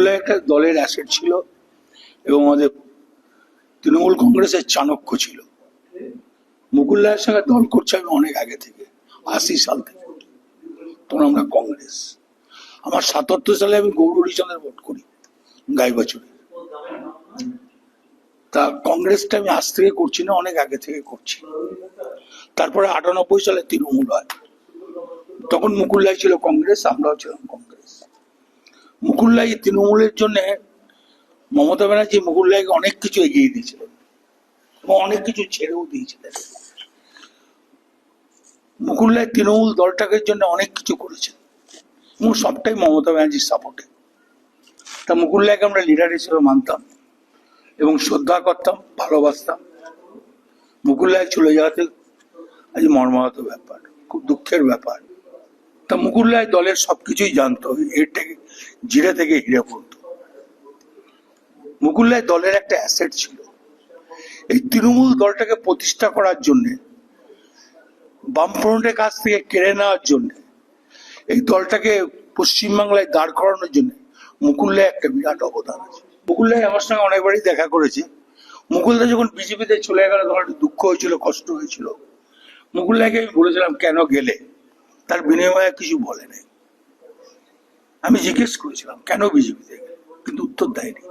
মুকুলরায় একটা দলের অ্যাসেট ছিল এবং আমাদের তৃণমূল কংগ্রেসের চাণক্য ছিল। মুকুলরায়ের সঙ্গে দল করছে আমি অনেক আগে থেকে, ৮০ সাল থেকে, তখন আমরা কংগ্রেস। আমার ৭৭ সালে আমি গৌরহরিচন্দ্রের ভোট করি গাইবাছড়ে। তা কংগ্রেসটা আমি আজ থেকে করছি না, অনেক আগে থেকে করছি। তারপরে ৯৮ সালে তৃণমূল হয়, তখন মুকুলরায় ছিল কংগ্রেস, আমরাও ছিলাম কংগ্রেস। মুকুলরায় তৃণমূলের জন্য মমতা ব্যানার্জি মুকুলরায়কে অনেক কিছু এগিয়ে দিয়েছিলেন এবং অনেক কিছু ছেড়েও দিয়েছিলেন। মুকুলরায় তৃণমূল দলটাকে জন্য অনেক কিছু করেছেন এবং সবটাই মমতা ব্যানার্জির সাপোর্টে। তা মুকুলরায়কে আমরা লিডার হিসেবে মানতাম এবং শ্রদ্ধা করতাম, ভালোবাসতাম। মুকুলরায় চলে যাওয়াতে আজ মর্মাহত ব্যাপার, খুব দুঃখের ব্যাপার। তা মুকুলরায় দলের সবকিছুই জানতো, এর থেকে জিরে থেকে হিরে পড়তো। মুকুলরায় দলের একটা অ্যাসেট ছিল। এই তৃণমূল দলটাকে প্রতিষ্ঠা করার জন্য, বামফ্রন্টের কাছ থেকে কেড়ে নেওয়ার জন্য, এই দলটাকে পশ্চিমবাংলায় দাঁড় করানোর জন্য মুকুলরায় একটা বিরাট অবদান আছে। মুকুলরায় আমার সঙ্গে অনেকবারই দেখা করেছে। মুকুলদা যখন বিজেপিতে চলে গেল তখন একটু দুঃখ হয়েছিল, কষ্ট হয়েছিল। মুকুলরায়কে আমি বলেছিলাম কেন গেলে, তার বিনিময়ে কিছু বলে নাই। আমি জিজ্ঞেস করেছিলাম কেন বিজেপিতে গেলে, কিন্তু উত্তর দেয়নি।